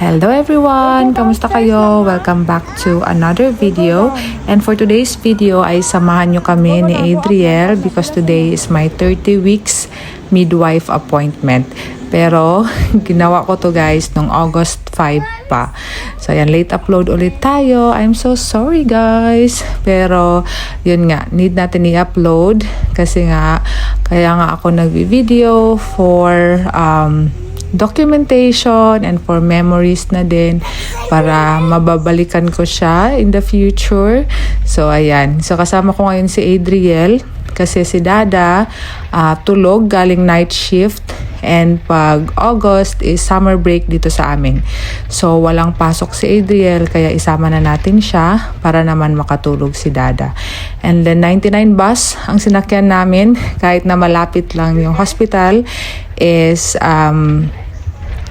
Hello everyone! Kamusta kayo? Welcome back to another video. And for today's video ay samahan nyo kami ni Adriel because today is my 30 weeks midwife appointment. Pero ginawa ko to guys nung August 5 pa. So ayan, late upload ulit tayo. I'm so sorry guys. Pero yun nga, need natin i-upload kasi nga kaya nga ako nag-video for documentation and for memories na din para mababalikan ko siya in the future. So ayan, so kasama ko ngayon si Adriel kasi si Dada tulog galing night shift, and pag August is summer break dito sa amin. So walang pasok si Adriel kaya isama na natin siya para naman makatulog si Dada. And then 99 bus ang sinakyan namin kahit na malapit lang yung hospital is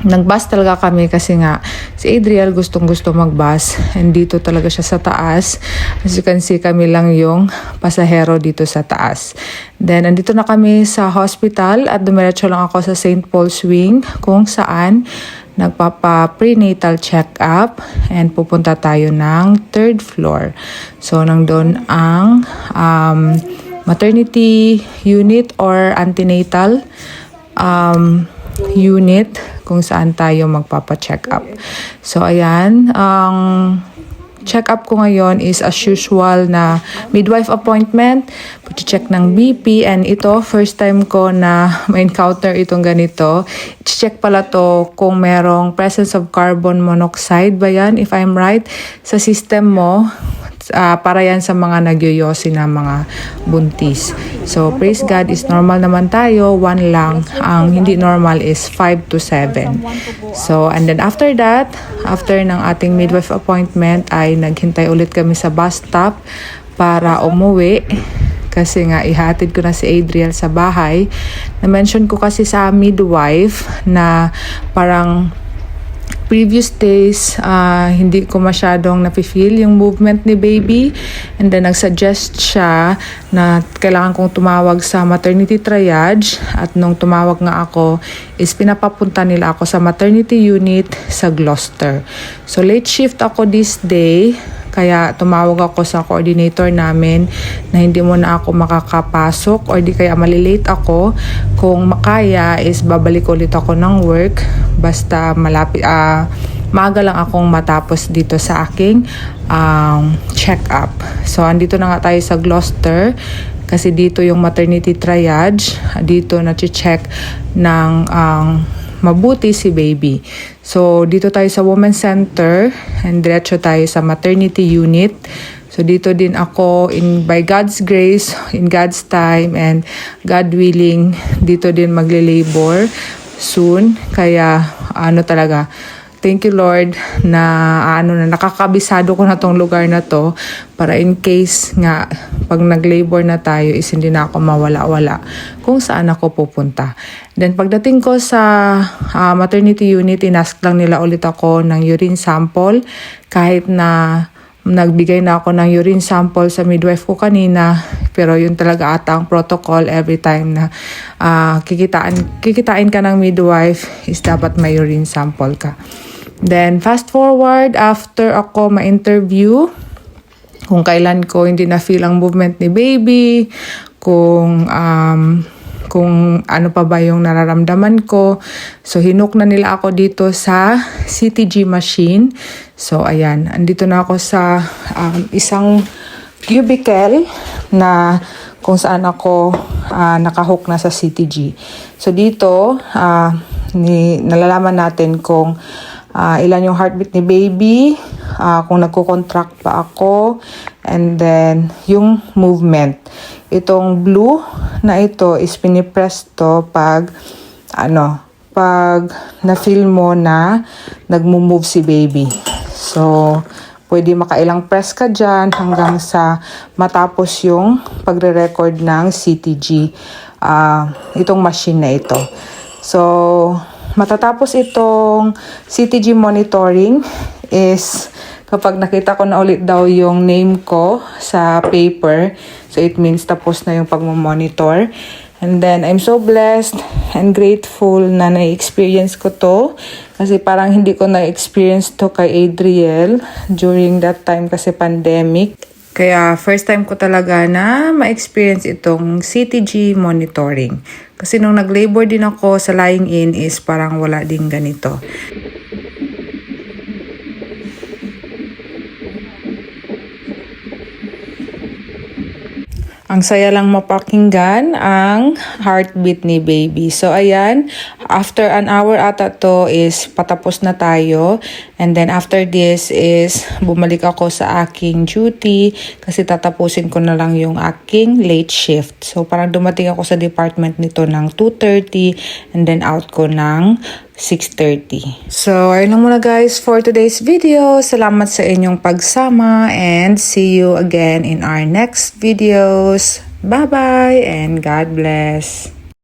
nag-bus talaga kami kasi nga si Adriel gustong-gusto mag-bus, and dito talaga siya sa taas. As you can see, kami lang yung pasahero dito sa taas. Then andito na kami sa hospital at dumiretso lang ako sa St. Paul's Wing kung saan nagpapa-prenatal check-up, and pupunta tayo ng 3rd floor. So nandun ang maternity unit or antenatal unit kung saan tayo magpapa-check up. So ayan, ang check up ko ngayon is as usual na midwife appointment, pag-check ng BP, and ito first time ko na ma-encounter itong ganito. I-check pala to kung merong presence of carbon monoxide ba yan, if I'm right, sa system mo. Para yan sa mga nagyoyosi na mga buntis. So praise God is normal naman tayo, 1 lang. Ang hindi normal is 5 to 7. So and then after that, after ng ating midwife appointment ay naghintay ulit kami sa bus stop para umuwi. Kasi nga ihatid ko na si Adriel sa bahay. Na-mention ko kasi sa midwife na parang previous days, hindi ko masyadong nafe-feel yung movement ni baby, and then nagsuggest siya na kailangan kong tumawag sa maternity triage, at nung tumawag nga ako is pinapapunta nila ako sa maternity unit sa Gloucester. So late shift ako this day, kaya tumawag ako sa coordinator namin na hindi mo na ako makakapasok or di kaya malilate ako. Kung makaya is babalik ulit ako ng work basta malapit, maaga lang akong matapos dito sa aking check-up. So andito na nga tayo sa Gloucester kasi dito yung maternity triage. Dito na-check ng mabuti si baby. So dito tayo sa Women's Center and diretso tayo sa maternity unit. So dito din ako by God's grace, in God's time and God willing, dito din magle-labor soon. Kaya talaga, thank you Lord na nakakabisado ko na tong lugar na to para in case nga pag nag-labor na tayo is hindi na ako mawala-wala kung saan ako pupunta. Then pagdating ko sa maternity unit, inask lang nila ulit ako ng urine sample kahit na nagbigay na ako ng urine sample sa midwife ko kanina, pero yun talaga ata ang protocol every time na kikitain ka ng midwife is dapat may urine sample ka. Then fast forward, after ako ma-interview kung kailan ko hindi na feel ang movement ni baby, kung ano pa ba yung nararamdaman ko. So hinuk na nila ako dito sa CTG machine. So ayan, andito na ako sa isang cubicle na kung saan ako nakahook na sa CTG. So dito nalalaman natin kung ilan yung heartbeat ni baby, kung nagko-contract pa ako, and then yung movement. Itong blue na ito is pinipress to pag na-feel mo na nagmo-move si baby. So pwede makailang press ka dyan hanggang sa matapos yung pagre-record ng CTG, itong machine na ito. So matatapos itong CTG monitoring is kapag nakita ko na ulit daw yung name ko sa paper, so it means tapos na yung pagmamonitor. And then, I'm so blessed and grateful na na-experience ko to. Kasi parang hindi ko na-experience to kay Adriel during that time kasi pandemic. Kaya first time ko talaga na ma-experience itong CTG monitoring. Kasi nung nag-labor din ako sa lying in is parang wala din ganito. Ang saya lang mapakinggan ang heartbeat ni baby. So, ayan, after an hour ata to is patapos na tayo. And then after this is bumalik ako sa aking duty kasi tatapusin ko na lang yung aking late shift. So, parang dumating ako sa department nito ng 2:30 and then out ko ng 6:30. So, ayun lang muna guys for today's video. Salamat sa inyong pagsama and see you again in our next videos. Bye-bye and God bless.